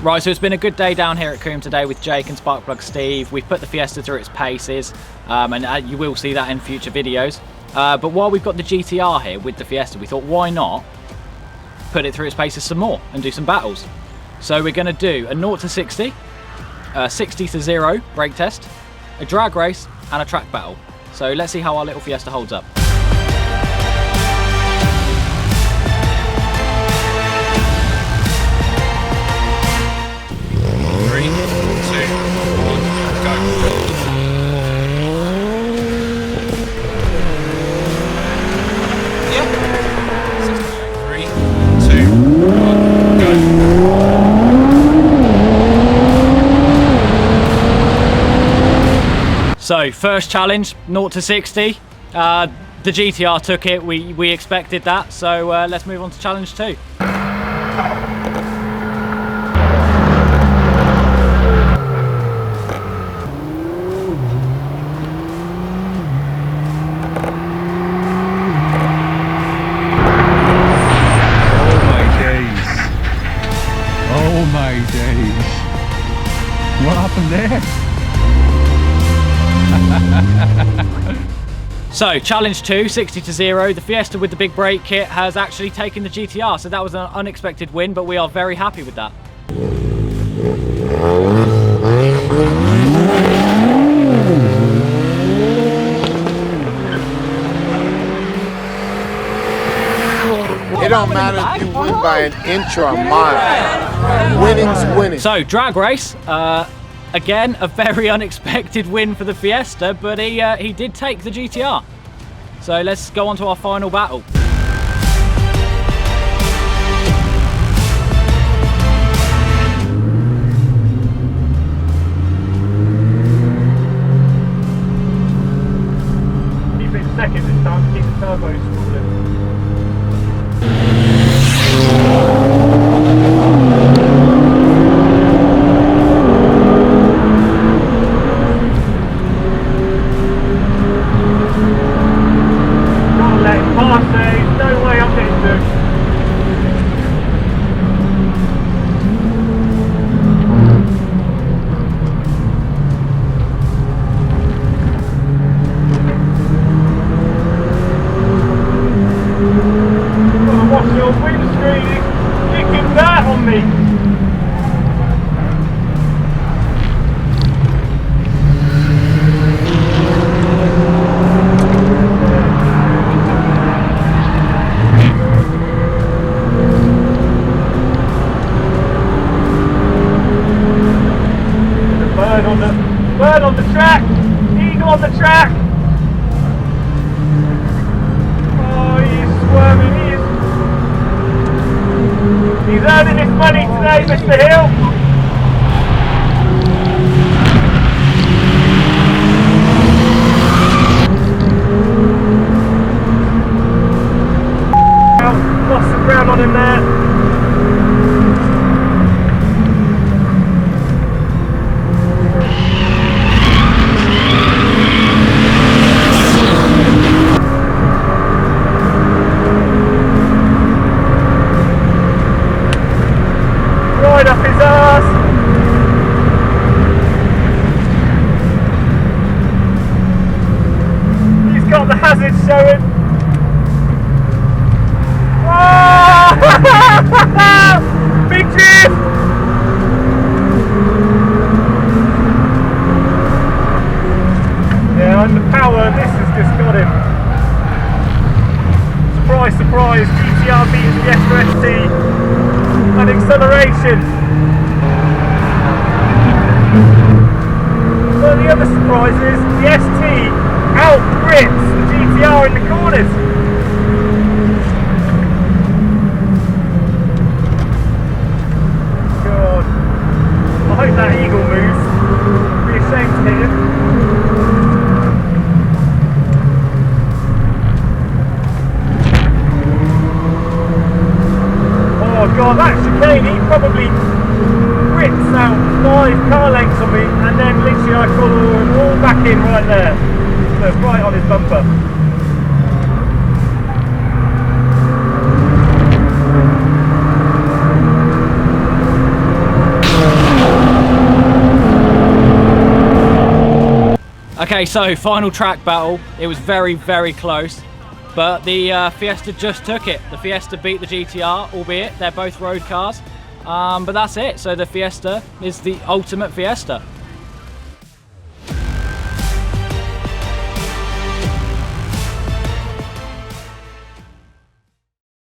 Right, so it's been a good day down here at Combe today with Jake and Sparkplug Steve. We've put the Fiesta through its paces, and you will see that in future videos. But while we've got the GT-R here with the Fiesta, we thought, why not put it through its paces some more and do some battles? So we're going to do a 0 to 60, a 60 to 0 brake test, a drag race, and a track battle. So let's see how our little Fiesta holds up. So first challenge, 0 to 60. The GT-R took it, we expected that, so let's move on to challenge 2. Oh my days. What happened there? So challenge 2, 60 to 0. The Fiesta with the big brake kit has actually taken the GT-R, so that was an unexpected win, but we are very happy with that. It don't matter if you win by an inch or a mile. Winning's winning. So drag race. Again, a very unexpected win for the Fiesta, but he did take the GT-R. So let's go on to our final battle. Keep it second this time, keep the turbo spooling. Bird on the track! Eagle on the track! Oh, he's swerving, he's earning his money today, Mr. Hill! Lost some ground on him there. Right up his ass. He's got the hazard showing. Oh! Big drift. Yeah, and the power, this has just got him. Surprise, surprise, GT-R beats Fiesta ST. And acceleration. But the other surprise is the ST out-grips the GT-R in the corners. God. I hope that eagle moves. I'd be ashamed to hit him. Oh God, that chicane, he probably rips out 5 car lengths on me, and then literally I follow him all back in right there. So right on his bumper. Okay, so final track battle. It was very, very close, but the Fiesta just took it. The Fiesta beat the GT-R, albeit they're both road cars, but that's it. So the Fiesta is the ultimate Fiesta.